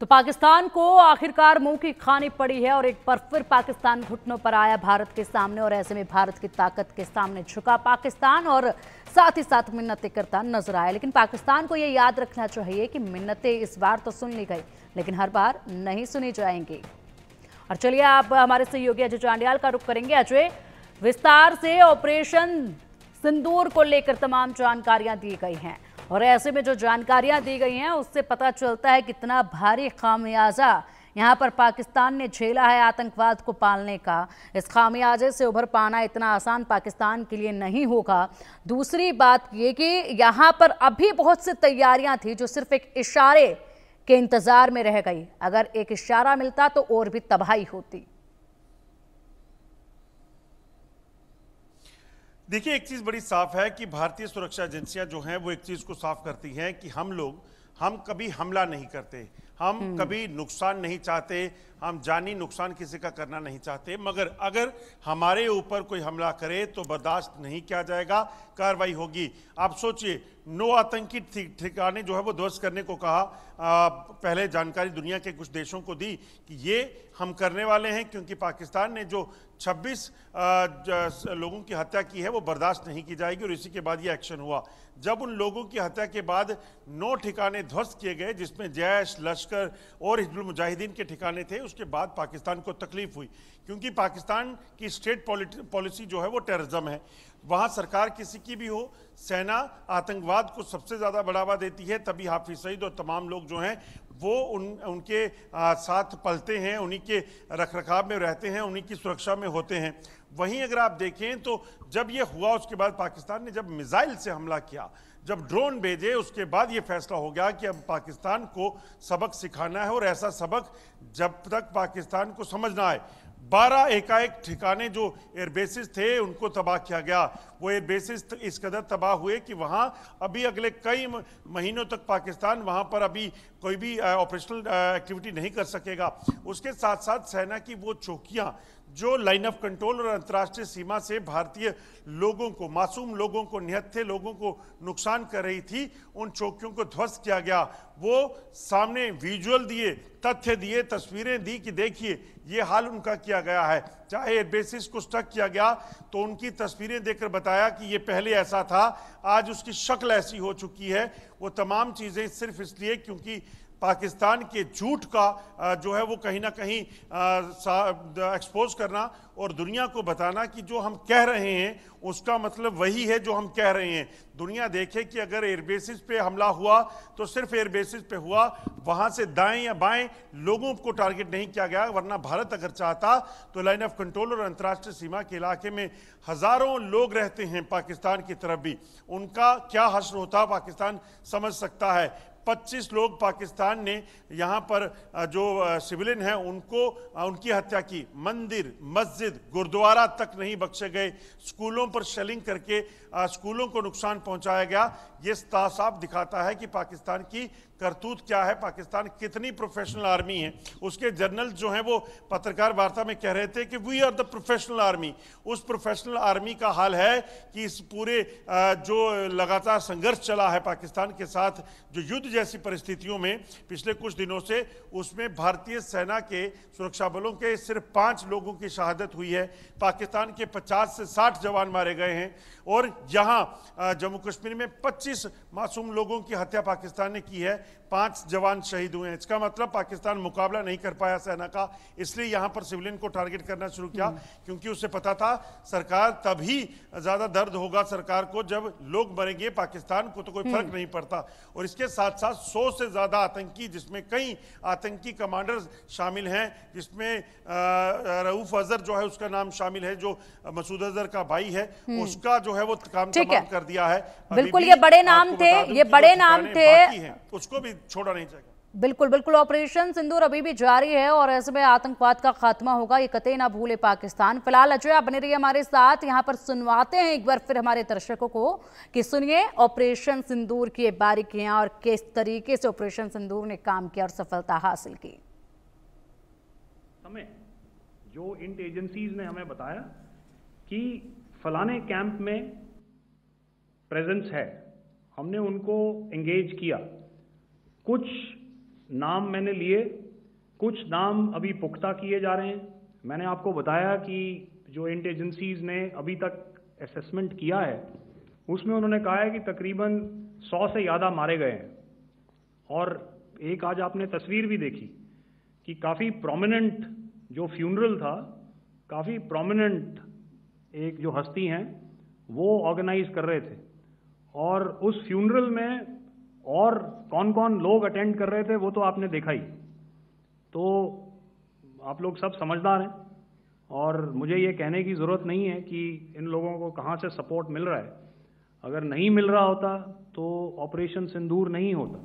तो पाकिस्तान को आखिरकार मुंह की खानी पड़ी है और एक बार फिर पाकिस्तान घुटनों पर आया भारत के सामने। और ऐसे में भारत की ताकत के सामने झुका पाकिस्तान और साथ ही साथ मिन्नतें करता नजर आया। लेकिन पाकिस्तान को यह याद रखना चाहिए कि मिन्नतें इस बार तो सुन ली गई, लेकिन हर बार नहीं सुनी जाएंगी। और चलिए आप हमारे सहयोगी अजय चांडियाल का रुख करेंगे। अजय, विस्तार से ऑपरेशन सिंदूर को लेकर तमाम जानकारियां दी गई हैं और ऐसे में जो जानकारियां दी गई हैं उससे पता चलता है कितना भारी खामियाजा यहां पर पाकिस्तान ने झेला है आतंकवाद को पालने का। इस खामियाजे से उभर पाना इतना आसान पाकिस्तान के लिए नहीं होगा। दूसरी बात ये कि यहां पर अभी बहुत सी तैयारियां थी जो सिर्फ एक इशारे के इंतजार में रह गई। अगर एक इशारा मिलता तो और भी तबाही होती। देखिए, एक चीज़ बड़ी साफ है कि भारतीय सुरक्षा एजेंसियां जो हैं वो एक चीज़ को साफ करती हैं कि हम कभी हमला नहीं करते, हम कभी नुकसान नहीं चाहते, हम जानी नुकसान किसी का करना नहीं चाहते। मगर अगर हमारे ऊपर कोई हमला करे तो बर्दाश्त नहीं किया जाएगा, कार्रवाई होगी। आप सोचिए, 9 आतंकी ठिकाने जो है वो ध्वस्त करने को कहा। पहले जानकारी दुनिया के कुछ देशों को दी कि ये हम करने वाले हैं, क्योंकि पाकिस्तान ने जो 26 लोगों की हत्या की है वो बर्दाश्त नहीं की जाएगी। और इसी के बाद ये एक्शन हुआ। जब उन लोगों की हत्या के बाद 9 ठिकाने ध्वस्त किए गए, जिसमें जैश, लश्कर और हिजबुल मुजाहिदीन के ठिकाने थे, उसके बाद पाकिस्तान को तकलीफ हुई, क्योंकि पाकिस्तान की स्टेट पॉलिसी जो है वो टेररिज्म है। वहाँ सरकार किसी की भी हो, सेना आतंकवाद को सबसे ज़्यादा बढ़ावा देती है। तभी हाफिज सईद और तमाम लोग जो हैं वो उनके साथ पलते हैं, उन्हीं के रखरखाव में रहते हैं, उन्हीं की सुरक्षा में होते हैं। वहीं अगर आप देखें तो जब ये हुआ उसके बाद पाकिस्तान ने जब मिसाइल से हमला किया, जब ड्रोन भेजे, उसके बाद ये फैसला हो गया कि अब पाकिस्तान को सबक सिखाना है। और ऐसा सबक जब तक पाकिस्तान को समझ ना आए, 12 एकाएक ठिकाने जो एयरबेसिस थे उनको तबाह किया गया। वो एयरबेसिस इस कदर तबाह हुए कि वहाँ अभी अगले कई महीनों तक पाकिस्तान वहाँ पर अभी कोई भी ऑपरेशनल एक्टिविटी नहीं कर सकेगा। उसके साथ साथ सेना की वो चौकियाँ जो लाइन ऑफ कंट्रोल और अंतर्राष्ट्रीय सीमा से भारतीय लोगों को, मासूम लोगों को, निहत्थे लोगों को नुकसान कर रही थी, उन चौकियों को ध्वस्त किया गया। वो सामने विजुअल दिए, तथ्य दिए, तस्वीरें दी कि देखिए ये हाल उनका किया गया है। चाहे एयरबेसिस को स्टक किया गया तो उनकी तस्वीरें देखकर बताया कि ये पहले ऐसा था, आज उसकी शक्ल ऐसी हो चुकी है। वो तमाम चीज़ें सिर्फ इसलिए क्योंकि पाकिस्तान के झूठ का जो है वो कहीं ना कहीं एक्सपोज करना और दुनिया को बताना कि जो हम कह रहे हैं उसका मतलब वही है जो हम कह रहे हैं। दुनिया देखे कि अगर एयरबेसिस पे हमला हुआ तो सिर्फ एयरबेसिस पे हुआ, वहां से दाएं या बाएं लोगों को टारगेट नहीं किया गया। वरना भारत अगर चाहता तो लाइन ऑफ कंट्रोल और अंतर्राष्ट्रीय सीमा के इलाके में हजारों लोग रहते हैं पाकिस्तान की तरफ भी, उनका क्या हश्र होता पाकिस्तान समझ सकता है। 25 लोग पाकिस्तान ने यहाँ पर जो सिविलियन हैं उनकी हत्या की। मंदिर, मस्जिद, गुरुद्वारा तक नहीं बख्शे गए। स्कूलों पर शेलिंग करके स्कूलों को नुकसान पहुंचाया गया। ये साफ दिखाता है कि पाकिस्तान की करतूत क्या है, पाकिस्तान कितनी प्रोफेशनल आर्मी है। उसके जनरल जो हैं वो पत्रकार वार्ता में कह रहे थे कि we are the professional army. उस प्रोफेशनल आर्मी का हाल है कि इस पूरे जो लगातार संघर्ष चला है पाकिस्तान के साथ, जो युद्ध जैसी परिस्थितियों में पिछले कुछ दिनों से, उसमें भारतीय सेना के सुरक्षा बलों के सिर्फ 5 लोगों की शहादत हुई है। पाकिस्तान के 50 से 60 जवान मारे गए हैं और यहाँ जम्मू कश्मीर में 25 मासूम लोगों की हत्या पाकिस्तान ने की है। 5 जवान शहीद हुए हैं। इसका मतलब पाकिस्तान मुकाबला नहीं कर पाया सेना का, इसलिए यहां पर सिविलियन को टारगेट करना शुरू किया, क्योंकि उसे पता था सरकार तभी ज्यादा दर्द होगा सरकार को जब लोग मरेंगे, पाकिस्तान को तो कोई फर्क नहीं पड़ता। और इसके साथ साथ 100 से ज्यादा आतंकी, जिसमें कई आतंकी कमांडर शामिल हैं, जिसमें रऊफ अजहर जो है उसका नाम शामिल है, जो मसूद अजहर का भाई है, उसका जो है वो काम तमाम कर दिया है। बिल्कुल, ये बड़े नाम थे, ये बड़े नाम थे, उसको भी छोड़ा नहीं जाएगा। बिल्कुल बिल्कुल, ऑपरेशन सिंदूर अभी भी जारी है और ऐसे में आतंकवाद का खात्मा होगा, ये कतई ना भूले पाकिस्तान। फिलहाल अजय आप बने रहिए हमारे साथ, यहाँ पर सुनवाते हैं एक बार फिर हमारे दर्शकों को कि सुनिए ऑपरेशन सिंदूर की बारीकियां और किस तरीके से ऑपरेशन सिंदूर ने काम किया और सफलता हासिल की। हमें जो इंट एजेंसीज ने हमें बताया कि फलाने कैंप में प्रेजेंस है, हमने उनको एंगेज किया। कुछ नाम मैंने लिए, कुछ नाम अभी पुख्ता किए जा रहे हैं। मैंने आपको बताया कि जो इंट एजेंसीज ने अभी तक असेसमेंट किया है उसमें उन्होंने कहा है कि तकरीबन 100 से ज़्यादा मारे गए हैं। और एक आज आपने तस्वीर भी देखी कि काफ़ी प्रोमिनेंट जो फ्यूनरल था, काफ़ी प्रोमिनेंट एक जो हस्ती हैं वो ऑर्गेनाइज कर रहे थे, और उस फ्यूनरल में और कौन कौन लोग अटेंड कर रहे थे वो तो आपने देखा ही। तो आप लोग सब समझदार हैं और मुझे ये कहने की ज़रूरत नहीं है कि इन लोगों को कहाँ से सपोर्ट मिल रहा है। अगर नहीं मिल रहा होता तो ऑपरेशन सिंदूर नहीं होता,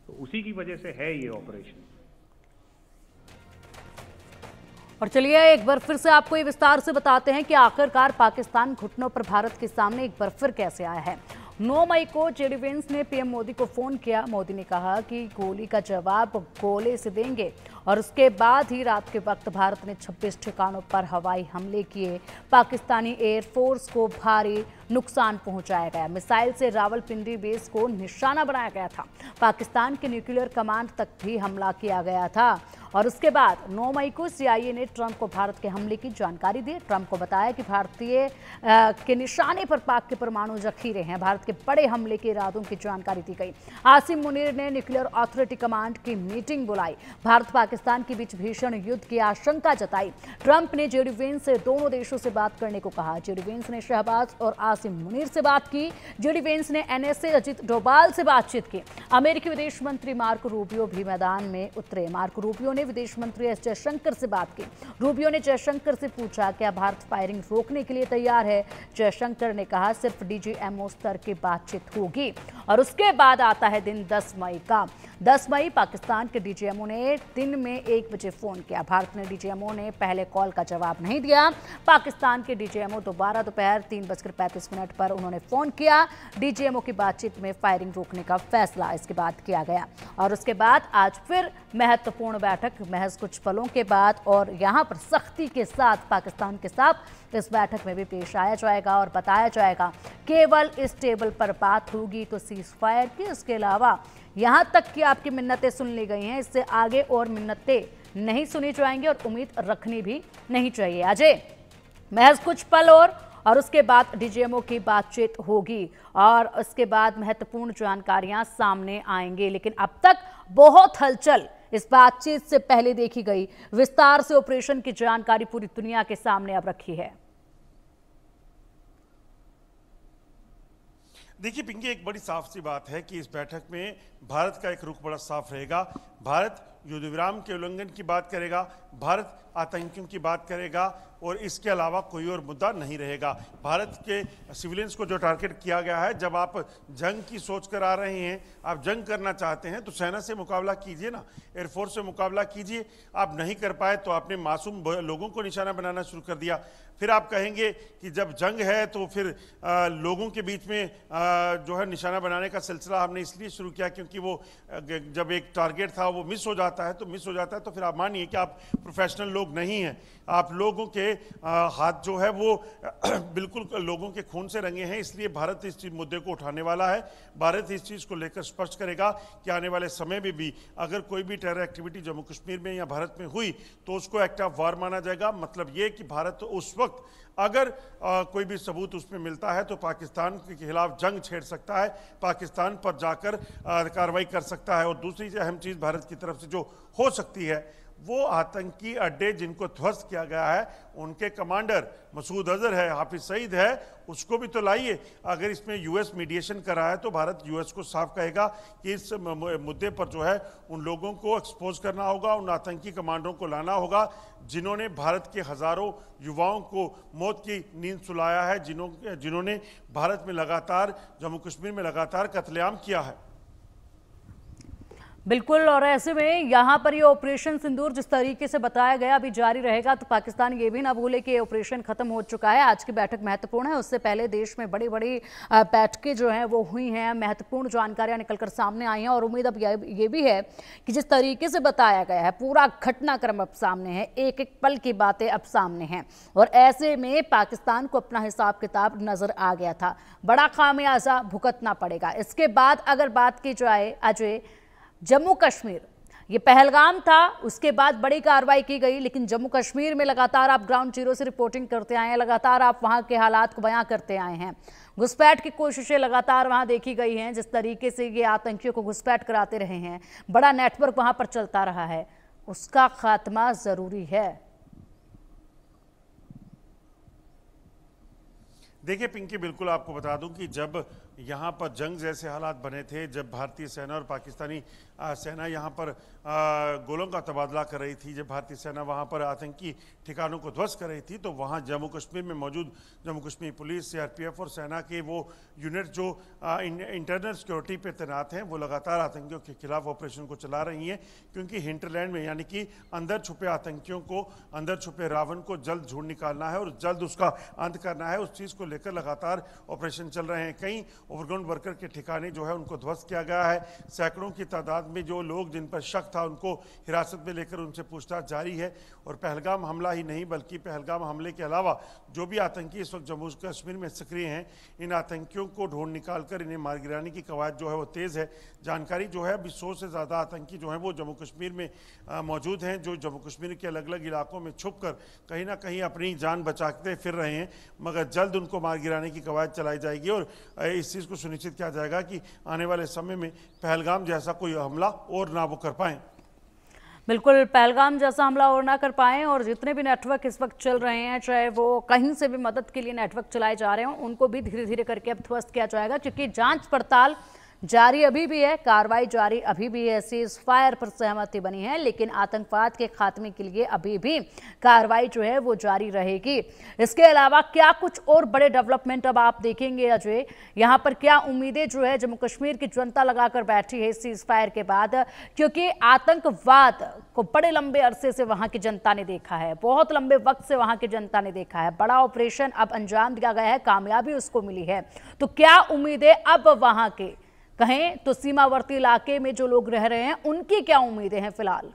तो उसी की वजह से है ये ऑपरेशन। और चलिए एक बार फिर से आपको ये विस्तार से बताते हैं कि आखिरकार पाकिस्तान घुटनों पर भारत के सामने एक बार फिर कैसे आया है। 9 मई को जेडी वेंस ने पीएम मोदी को फोन किया। मोदी ने कहा कि गोली का जवाब गोले से देंगे, और उसके बाद ही रात के वक्त भारत ने 26 ठिकानों पर हवाई हमले किए। पाकिस्तानी एयरफोर्स को भारी नुकसान पहुंचाया गया। मिसाइल से रावलपिंडी बेस को निशाना बनाया गया था। पाकिस्तान के न्यूक्लियर कमांड तक भी हमला किया गया था। और उसके बाद 9 मई को सीआईए ने ट्रंप को भारत के हमले की जानकारी दी। ट्रंप को बताया कि भारतीय के निशाने पर पाक के परमाणु जखीरे हैं। भारत के बड़े हमले के इरादों की जानकारी दी गई। आसिम मुनीर ने न्यूक्लियर अथॉरिटी कमांड की मीटिंग बुलाई। भारत पाकिस्तान के बीच भीषण युद्ध की आशंका जताई। ट्रंप ने जेडी वेंस से दोनों देशों से बात करने को कहा। जेडी वेंस ने शहबाज और आसिम मुनीर से बात की। जेडी वेंस ने एनएसए अजित डोभाल से बातचीत की। अमेरिकी विदेश मंत्री मार्को रूबियो भी मैदान में उतरे। मार्को रूबियो ने विदेश मंत्री एस जयशंकर से बात की। रूबियो ने जयशंकर से पूछा क्या भारत फायरिंग रोकने के लिए तैयार है। जयशंकर ने कहा सिर्फ डीजीएमओ स्तर की बातचीत होगी। और उसके बाद आता है दिन 10 मई का। 10 मई पाकिस्तान के डीजीएमओ ने दिन में 1 बजे फोन किया। भारत ने डीजीएमओ ने पहले कॉल का जवाब नहीं दिया। पाकिस्तान के डीजीएमओ दोबारा दोपहर 3:35 पर उन्होंने फोन किया। डीजीएमओ की बातचीत में फायरिंग रोकने का फैसला इसके बाद किया गया। और उसके बाद आज फिर महत्वपूर्ण बैठक महज कुछ पलों के बाद, और यहां पर सख्ती के साथ पाकिस्तान के साथ इस बैठक में भी पेश आया जाएगा और बताया जाएगा केवल इस टेबल पर बात होगी तो सीज फायर की। इसके अलावा यहां तक कि आपकी मिन्नतें सुन ली गई हैं, इससे आगे और मिन्नतें नहीं सुनी जाएंगी और उम्मीद रखनी भी नहीं चाहिए। अजय, महज कुछ पल और उसके बाद डीजीएमओ की बातचीत होगी और उसके बाद महत्वपूर्ण जानकारियां सामने आएंगी। लेकिन अब तक बहुत हलचल इस बातचीत से पहले देखी गई। विस्तार से ऑपरेशन की जानकारी पूरी दुनिया के सामने अब रखी है। देखिए पिंकी, एक बड़ी साफ सी बात है कि इस बैठक में भारत का एक रुख बड़ा साफ रहेगा। भारत युद्ध विराम के उल्लंघन की बात करेगा, भारत आतंकियों की बात करेगा और इसके अलावा कोई और मुद्दा नहीं रहेगा। भारत के सिविलियंस को जो टारगेट किया गया है, जब आप जंग की सोच कर आ रहे हैं, आप जंग करना चाहते हैं तो सेना से मुकाबला कीजिए ना, एयरफोर्स से मुकाबला कीजिए। आप नहीं कर पाए तो आपने मासूम लोगों को निशाना बनाना शुरू कर दिया। फिर आप कहेंगे कि जब जंग है तो फिर लोगों के बीच में जो है निशाना बनाने का सिलसिला हमने इसलिए शुरू किया क्योंकि वो जब एक टारगेट था वो मिस हो जाता है तो फिर आप मानिए कि आप प्रोफेशनल लोग नहीं हैं। आप लोगों के हाथ जो है वो बिल्कुल लोगों के खून से रंगे हैं। इसलिए भारत इस मुद्दे को उठाने वाला है। भारत इस चीज़ को लेकर स्पष्ट करेगा कि आने वाले समय में भी अगर कोई भी टेरर एक्टिविटी जम्मू कश्मीर में या भारत में हुई तो उसको एक्ट ऑफ वार माना जाएगा। मतलब ये कि भारत उस वक्त अगर कोई भी सबूत उसमें मिलता है तो पाकिस्तान के खिलाफ जंग छेड़ सकता है, पाकिस्तान पर जाकर कार्रवाई कर सकता है। और दूसरी अहम चीज़ भारत की तरफ से जो हो सकती है वो आतंकी अड्डे जिनको ध्वस्त किया गया है उनके कमांडर मसूद अजहर है, हाफिज सईद है, उसको भी तो लाइए। अगर इसमें यूएस मीडिएशन करा है तो भारत यूएस को साफ कहेगा कि इस मुद्दे पर जो है उन लोगों को एक्सपोज करना होगा, उन आतंकी कमांडरों को लाना होगा जिन्होंने भारत के हजारों युवाओं को मौत की नींद सुलाया है, जिन्होंने भारत में लगातार जम्मू कश्मीर में लगातार कत्लेआम किया है। बिल्कुल, और ऐसे में यहाँ पर ये ऑपरेशन सिंदूर जिस तरीके से बताया गया अभी जारी रहेगा, तो पाकिस्तान ये भी ना भूले कि ऑपरेशन खत्म हो चुका है। आज की बैठक महत्वपूर्ण है। उससे पहले देश में बड़ी बड़ी बैठकें जो हैं वो हुई हैं, महत्वपूर्ण जानकारियां निकलकर सामने आई हैं और उम्मीद अब ये भी है कि जिस तरीके से बताया गया है पूरा घटनाक्रम अब सामने है, एक एक पल की बातें अब सामने हैं। और ऐसे में पाकिस्तान को अपना हिसाब किताब नजर आ गया था, बड़ा खामियाजा भुगतना पड़ेगा। इसके बाद अगर बात की जाए अजय, जम्मू कश्मीर, ये पहलगाम था, उसके बाद बड़ी कार्रवाई की गई, लेकिन जम्मू कश्मीर में लगातार आप ग्राउंड जीरो से रिपोर्टिंग करते आए हैं, लगातार आप वहां के हालात को बयां करते आए हैं। घुसपैठ की कोशिशें लगातार वहां देखी गई हैं, जिस तरीके से ये आतंकियों को घुसपैठ कराते रहे हैं, बड़ा नेटवर्क वहां पर चलता रहा है, उसका खात्मा जरूरी है। देखिए पिंकी, बिल्कुल आपको बता दूं कि जब यहाँ पर जंग जैसे हालात बने थे, जब भारतीय सेना और पाकिस्तानी सेना यहाँ पर गोलों का तबादला कर रही थी, जब भारतीय सेना वहाँ पर आतंकी ठिकानों को ध्वस्त कर रही थी, तो वहाँ जम्मू कश्मीर में मौजूद जम्मू कश्मीर पुलिस, सीआरपीएफ और सेना के वो यूनिट जो इंटरनल सिक्योरिटी पे तैनात हैं, वो लगातार आतंकियों के खिलाफ ऑपरेशन को चला रही हैं, क्योंकि हिंटरलैंड में यानी कि अंदर छुपे आतंकियों को, अंदर छुपे रावण को जल्द ढूंढ निकालना है और जल्द उसका अंत करना है। उस चीज़ को लेकर लगातार ऑपरेशन चल रहे हैं। कई ओवरग्राउंड वर्कर के ठिकाने जो है उनको ध्वस्त किया गया है। सैकड़ों की तादाद में जो लोग जिन पर शक था उनको हिरासत में लेकर उनसे पूछताछ जारी है। और पहलगाम हमला ही नहीं बल्कि पहलगाम हमले के अलावा जो भी आतंकी इस वक्त जम्मू कश्मीर में सक्रिय हैं, इन आतंकियों को ढूंढ निकाल कर इन्हें मार गिराने की कवायद जो है वो तेज़ है। जानकारी जो है अभी 100 से ज़्यादा आतंकी जो हैं वो जम्मू कश्मीर में मौजूद हैं, जो जम्मू कश्मीर के अलग अलग इलाकों में छुप कर कहीं ना कहीं अपनी जान बचाते फिर रहे हैं, मगर जल्द उनको मार गिराने की कवायद चलाई जाएगी और इस चीज़ को सुनिश्चित किया जाएगा कि आने वाले समय में पहलगाम जैसा कोई हमला और ना वो कर पाएं। बिल्कुल, पहलगाम जैसा हमला और ना कर पाएं। और जितने भी नेटवर्क इस वक्त चल रहे हैं, चाहे वो कहीं से भी मदद के लिए नेटवर्क चलाए जा रहे हों, उनको भी धीरे धीरे करके अब ध्वस्त किया जाएगा, क्योंकि जांच पड़ताल जारी अभी भी है, कार्रवाई जारी अभी भी है। सीज फायर पर सहमति बनी है, लेकिन आतंकवाद के खात्मे के लिए अभी भी कार्रवाई जो है वो जारी रहेगी। इसके अलावा क्या कुछ और बड़े डेवलपमेंट अब आप देखेंगे अजय? यहाँ पर क्या उम्मीदें जो है जम्मू कश्मीर की जनता लगाकर बैठी है सीज फायर के बाद? क्योंकि आतंकवाद को बड़े लंबे अरसे से वहां की जनता ने देखा है, बहुत लंबे वक्त से वहां की जनता ने देखा है। बड़ा ऑपरेशन अब अंजाम दिया गया है, कामयाबी उसको मिली है। तो क्या उम्मीदें अब वहां के कहें तो सीमावर्ती इलाके में जो लोग रह रहे हैं, उनकी क्या उम्मीदें हैं फिलहाल?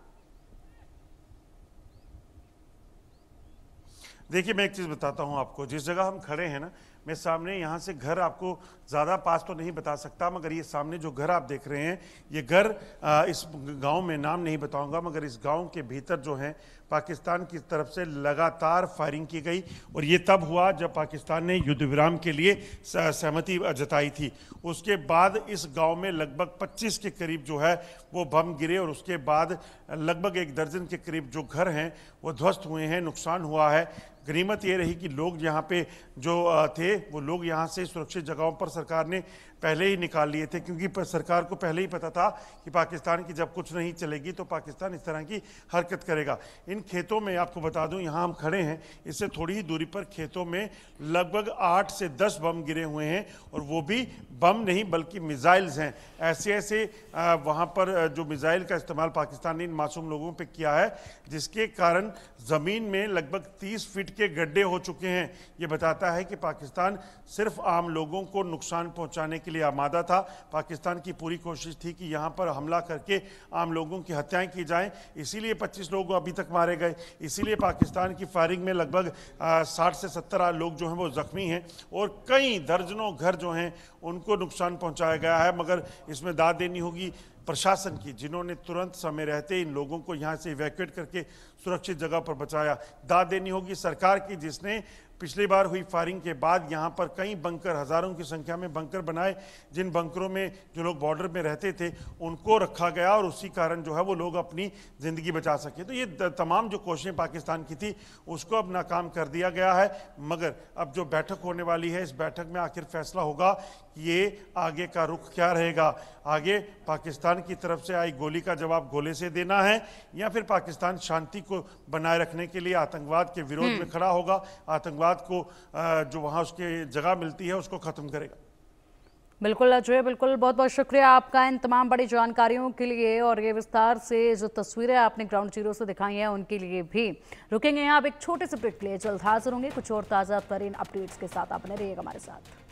देखिए, मैं एक चीज़ बताता हूं आपको। जिस जगह हम खड़े हैं ना, मैं सामने यहाँ से घर आपको ज़्यादा पास तो नहीं बता सकता, मगर ये सामने जो घर आप देख रहे हैं, ये घर इस गांव में नाम नहीं बताऊंगा, मगर इस गांव के भीतर जो है पाकिस्तान की तरफ से लगातार फायरिंग की गई। और ये तब हुआ जब पाकिस्तान ने युद्ध विराम के लिए सहमति जताई थी। उसके बाद इस गांव में लगभग 25 के करीब जो है वो बम गिरे और उसके बाद लगभग 1 दर्जन के करीब जो घर हैं वो ध्वस्त हुए हैं, नुकसान हुआ है। गनीमत ये रही कि लोग यहाँ पे जो थे वो लोग यहाँ से सुरक्षित जगहों पर सरकार ने पहले ही निकाल लिए थे, क्योंकि सरकार को पहले ही पता था कि पाकिस्तान की जब कुछ नहीं चलेगी तो पाकिस्तान इस तरह की हरकत करेगा। इन खेतों में आपको बता दूं, यहाँ हम खड़े हैं, इससे थोड़ी ही दूरी पर खेतों में लगभग 8 से 10 बम गिरे हुए हैं। और वो भी बम नहीं बल्कि मिसाइल्स हैं। ऐसे वहाँ पर जो मिसाइल का इस्तेमाल पाकिस्तान ने इन मासूम लोगों पर किया है, जिसके कारण ज़मीन में लगभग 30 फीट के गड्ढे हो चुके हैं। ये बताता है कि पाकिस्तान सिर्फ आम लोगों को नुकसान पहुंचाने के लिए आमादा था। पाकिस्तान की पूरी कोशिश थी कि यहां पर हमला करके आम लोगों की हत्याएं की जाएं, इसीलिए 25 लोग अभी तक मारे गए। इसीलिए पाकिस्तान की फायरिंग में लगभग 60 से 70 लोग जो हैं वो जख्मी हैं और कई दर्जनों घर जो हैं उनको नुकसान पहुंचाया गया है। मगर इसमें दाद देनी होगी प्रशासन की, जिन्होंने तुरंत समय रहते इन लोगों को यहाँ से इवैक्यूएट करके सुरक्षित जगह पर बचाया। दाद देनी होगी सरकार की, जिसने पिछली बार हुई फायरिंग के बाद यहाँ पर कई बंकर, हज़ारों की संख्या में बंकर बनाए, जिन बंकरों में जो लोग बॉर्डर में रहते थे उनको रखा गया और उसी कारण जो है वो लोग अपनी ज़िंदगी बचा सके। तो ये तमाम जो कोशिशें पाकिस्तान की थी उसको अब नाकाम कर दिया गया है। मगर अब जो बैठक होने वाली है, इस बैठक में आखिर फैसला होगा कि ये आगे का रुख क्या रहेगा। आगे पाकिस्तान की तरफ से आई गोली का जवाब गोले से देना है या फिर पाकिस्तान शांति को बनाए रखने के लिए आतंकवाद के विरोध में खड़ा होगा, आतंकवाद को जो वहां उसके जगह मिलती है उसको खत्म करेगा। बिल्कुल अजय, बिल्कुल, बहुत बहुत शुक्रिया आपका इन तमाम बड़ी जानकारियों के लिए और ये विस्तार से जो तस्वीरें आपने ग्राउंड जीरो से दिखाई हैं उनके लिए भी। रुकेंगे यहाँ अब एक छोटे से ब्रेक के लिए, जल्द हाजिर होंगे कुछ और ताज़ा तरीन अपडेट्स के साथ। आप बने रहिएगा हमारे साथ।